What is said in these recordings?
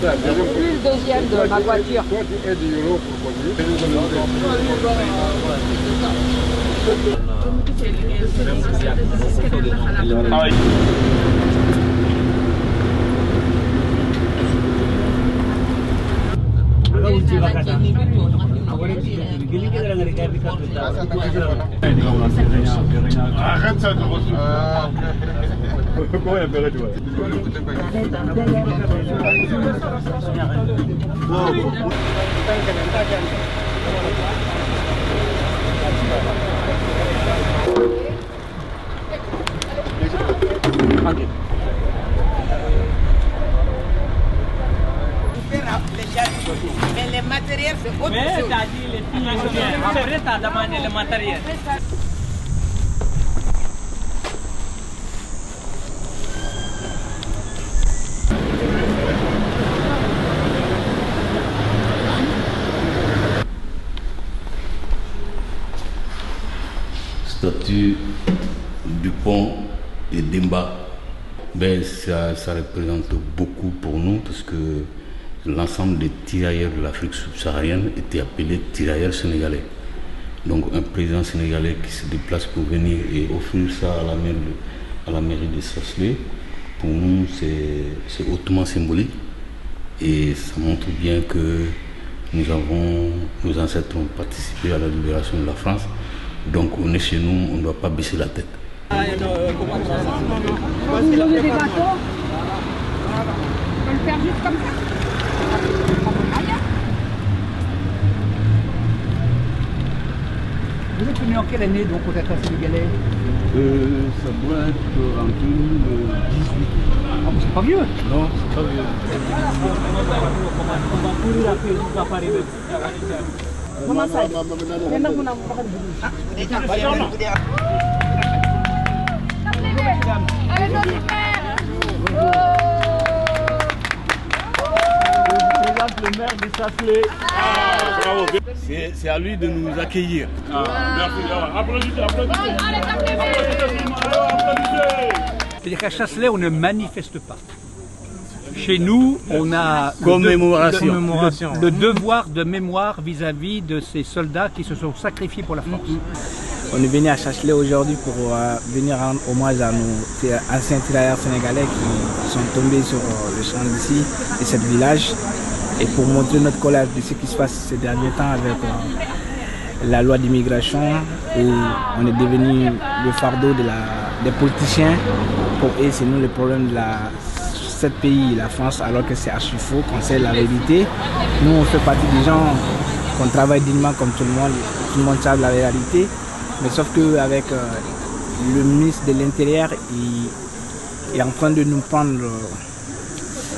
le deuxième de ma voiture. Toi, tu aides l'euro pour conduire. Arrête ça, comment il appelle toi? Mais les matériels, c'est autre chose. Après, tu as demandé le matériel. Statut du pont et d'Imba, ben ça représente beaucoup pour nous parce que l'ensemble des tirailleurs de l'Afrique subsaharienne étaient appelés tirailleurs sénégalais. Donc un président sénégalais qui se déplace pour venir et offrir ça à la mairie de Sasselé, pour nous c'est hautement symbolique et ça montre bien que nos ancêtres ont participé à la libération de la France. Donc on est chez nous, on ne doit pas baisser la tête. Vous avez des bateaux? On peut le faire juste comme ça? Vous êtes venu en quelle année donc au Dakar sénégalais? Ça doit être en 2018. Ah, mais c'est pas vieux. Non, c'est pas vieux. Comment ça? Allez, notre frère! Le maire de Sasselé. C'est à lui de nous accueillir. Merci. Applaudissez, applaudissez. C'est-à-dire qu'à Chasselet, on ne manifeste pas. Chez nous, on a le devoir de mémoire vis-à-vis de ces soldats qui se sont sacrifiés pour la France. On est venu à Chasselet aujourd'hui pour venir rendre hommage à nos anciens tirailleurs sénégalais qui sont tombés sur le champ d'ici et ce village. Et pour montrer notre colère de ce qui se passe ces derniers temps avec la loi d'immigration, où on est devenu le fardeau des politiciens. Pour eux, c'est nous le problème de ce pays, la France, alors que c'est archi faux, qu'on sait la vérité. Nous, on fait partie des gens qu'on travaille dignement comme tout le monde sait la réalité. Mais sauf qu'avec le ministre de l'Intérieur, il est en train de nous prendre...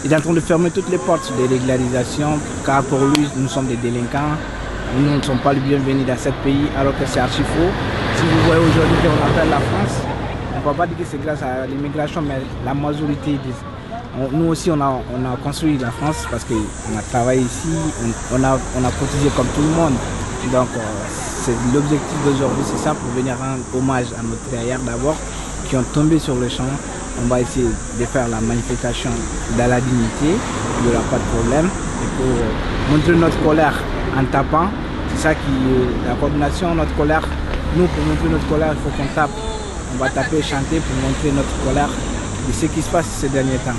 Il est en train de fermer toutes les portes des régularisations, car pour lui, nous sommes des délinquants. Nous ne sommes pas les bienvenus dans ce pays, alors que c'est archi faux. Si vous voyez aujourd'hui qu'on appelle la France, on ne peut pas dire que c'est grâce à l'immigration, mais la majorité, nous aussi on a construit la France parce qu'on a travaillé ici, on a cotisé comme tout le monde. Donc c'est l'objectif d'aujourd'hui, c'est ça, pour venir rendre hommage à nos tirailleurs d'abord, qui ont tombé sur le champ. On va essayer de faire la manifestation dans la dignité, il n'y aura pas de problème. Et pour montrer notre colère en tapant, c'est ça qui est la coordination, notre colère. Nous, pour montrer notre colère, il faut qu'on tape. On va taper et chanter pour montrer notre colère de ce qui se passe ces derniers temps.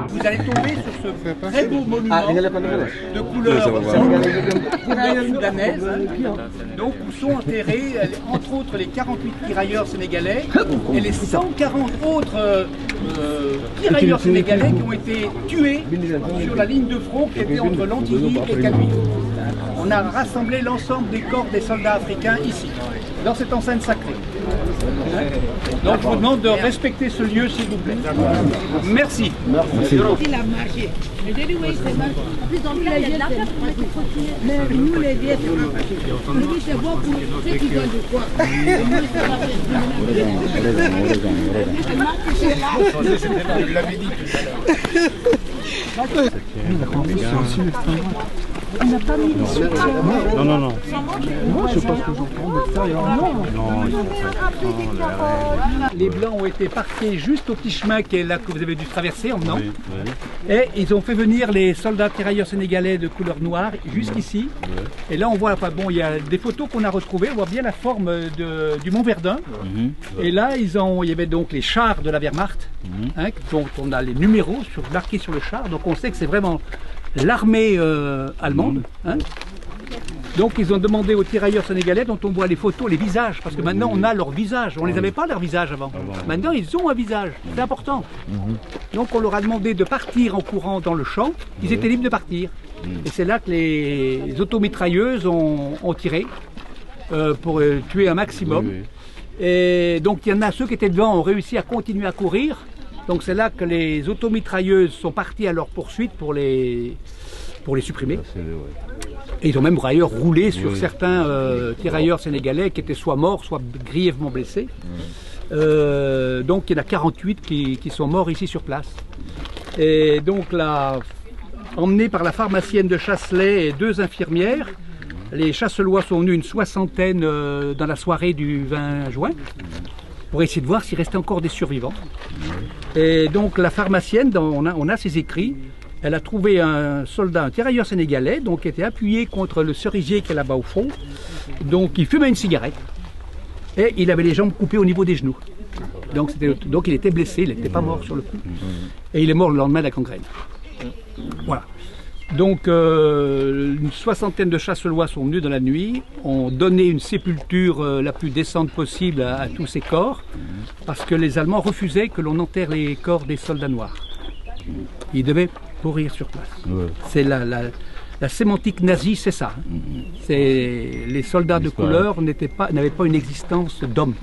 Vous allez tomber sur ce très beau monument de couleur soudanaise, donc où sont enterrés entre autres les 48 tirailleurs sénégalais et les 140 autres tirailleurs sénégalais qui ont été tués sur la ligne de front qui était entre Lantilly et Caluire. On a rassemblé l'ensemble des corps des soldats africains ici, dans cette enceinte sacrée. Donc je vous demande de respecter ce lieu s'il vous plaît. Merci. Il a marché. Mais nous les vieux, on dit c'est bon pour ceux qui veulent de quoi. On n'a pas mis les soutiens. Non. Moi, je pense que j'entends les Blancs ont été parqués juste au petit chemin qui est là que vous avez dû traverser en venant. Et ils ont fait venir les soldats tirailleurs sénégalais de couleur noire jusqu'ici. Et là on voit, enfin bon, il y a des photos qu'on a retrouvées, on voit bien la forme du Mont Verdun. Et là il y avait donc les chars de la Wehrmacht, dont on a les numéros marqués sur le char. Donc on sait que c'est vraiment l'armée allemande. Donc ils ont demandé aux tirailleurs sénégalais dont on voit les photos, les visages, parce que maintenant on a leur visage, on ne les avait pas leur visage avant. Maintenant ils ont un visage, c'est important. Donc on leur a demandé de partir en courant dans le champ, ils étaient libres de partir. Et c'est là que les automitrailleuses ont tiré pour tuer un maximum. Et donc il y en a ceux qui étaient devant ont réussi à continuer à courir. Donc c'est là que les automitrailleuses sont parties à leur poursuite pour les supprimer. Et ils ont même ailleurs roulé sur certains tirailleurs sénégalais qui étaient soit morts, soit grièvement blessés. Donc il y en a 48 qui sont morts ici sur place. Et donc là, emmenés par la pharmacienne de Chasselet et 2 infirmières, les Chasselois sont venus une soixantaine dans la soirée du 20 juin pour essayer de voir s'il restait encore des survivants. Et donc la pharmacienne, on a ses écrits. Elle a trouvé un soldat, un tirailleur sénégalais, donc qui était appuyé contre le cerisier qui est là-bas au fond. Donc il fumait une cigarette et il avait les jambes coupées au niveau des genoux. Donc il était blessé, il n'était pas mort sur le coup. Et il est mort le lendemain de la gangrène. Voilà. Donc une soixantaine de Chasselois sont venus dans la nuit, ont donné une sépulture la plus décente possible à tous ces corps, parce que les Allemands refusaient que l'on enterre les corps des soldats noirs. Ils devaient pourrir sur place. C'est la sémantique nazie, c'est ça. Les soldats de couleur n'avaient pas une existence d'homme.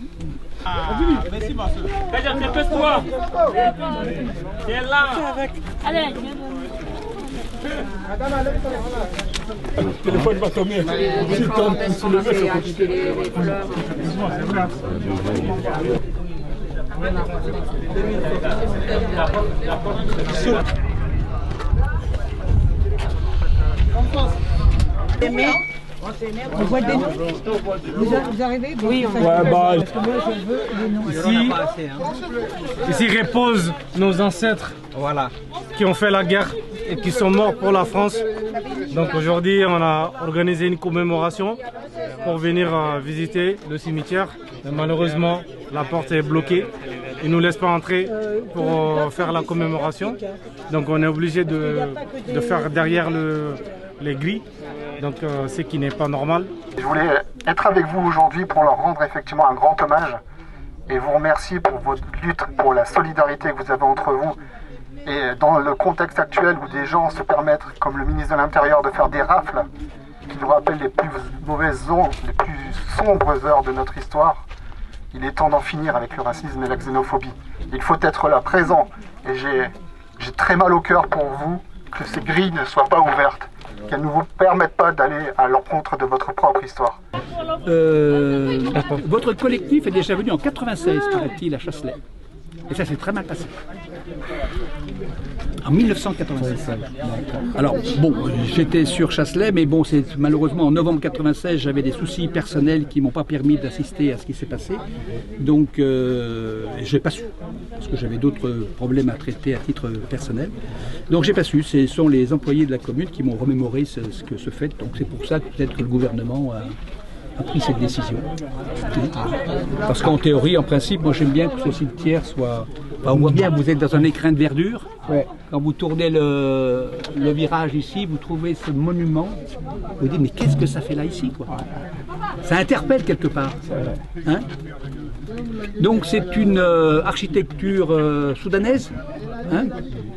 Le téléphone va tomber. S'il tombe, si le mec se continue. On voit des noms. Vous arrivez? Oui, on va. Parce que moi je veux les noms. Ici reposent nos ancêtres, qui ont fait la guerre et qui sont morts pour la France. Donc aujourd'hui, on a organisé une commémoration pour venir visiter le cimetière. Mais malheureusement, la porte est bloquée. Ils ne nous laissent pas entrer pour faire la commémoration. Donc on est obligé de faire derrière les grilles. Donc ce qui n'est pas normal. Je voulais être avec vous aujourd'hui pour leur rendre effectivement un grand hommage et vous remercier pour votre lutte, pour la solidarité que vous avez entre vous. Et dans le contexte actuel où des gens se permettent, comme le ministre de l'Intérieur, de faire des rafles qui nous rappellent les plus mauvaises ondes, les plus sombres heures de notre histoire, il est temps d'en finir avec le racisme et la xénophobie. Il faut être là, présent. Et j'ai très mal au cœur pour vous que ces grilles ne soient pas ouvertes, qu'elles ne vous permettent pas d'aller à l'encontre de votre propre histoire. Votre collectif est déjà venu en 96, paraît-il, à Chasselet. Et ça s'est très mal passé. En 1996. Alors, bon, j'étais sur Chasselet, mais bon, malheureusement en novembre 96, j'avais des soucis personnels qui ne m'ont pas permis d'assister à ce qui s'est passé. Donc, je n'ai pas su, parce que j'avais d'autres problèmes à traiter à titre personnel. Donc, j'ai pas su. Ce sont les employés de la commune qui m'ont remémoré ce fait. Donc, c'est pour ça que peut-être que le gouvernement a pris cette décision. Parce qu'en théorie, en principe, moi j'aime bien que ce cimetière soit... Enfin, on voit bien, vous êtes dans un écrin de verdure. Ouais. Quand vous tournez le virage ici, vous trouvez ce monument. Vous dites, mais qu'est-ce que ça fait là ici, quoi? Ça interpelle quelque part. Hein? Donc c'est une architecture soudanaise. Hein?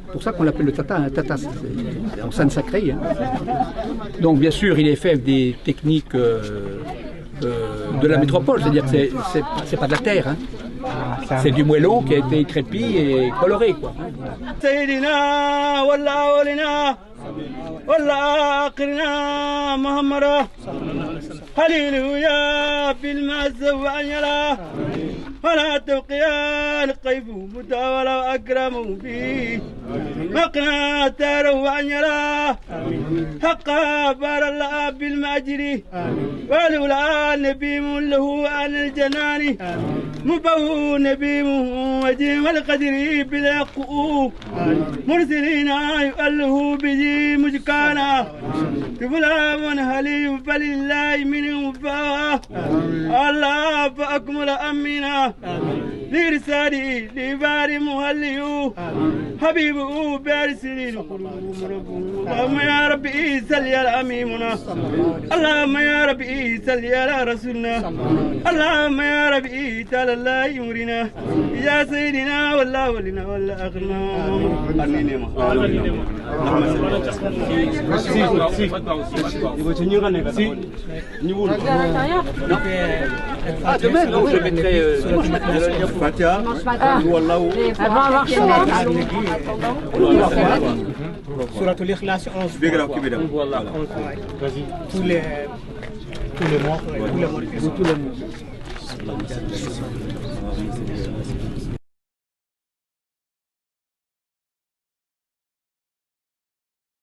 C'est pour ça qu'on l'appelle le Tata. Un Tata, c'est en scène sacrée. Hein? Donc bien sûr, il est fait avec des techniques de la métropole, c'est-à-dire que c'est pas de la terre. Hein? C'est du moellon qui a été crépi et coloré, quoi. والآخرنا محمد هللويا بالمعز وعنيلا ولا تبقيان قيف متاولا أكرم به مقنا تارو وعنيلا حقا بار الله بالمعجر ولولا نبي له عن الجنان مبو نبي وجه والقدر بلا قوه مرسلين يؤله به مجكانا تبلا من هلي فلله من وفاه الله فأكمل أمنا لرسالي لبار مهليو حبيبه بارسلين اللهم يا ربي سل يا أميمنا اللهم يا ربي سل يا رسولنا اللهم يا ربي تعالى الله يمرنا يا سيدنا والله ولنا والله أغنى Ah, demain, non, je mettrai Fatia, Elle va avoir chaud. Sur l'Ikhlas 11. Voilà. Vas-y. Tous les morts. Tous les morts.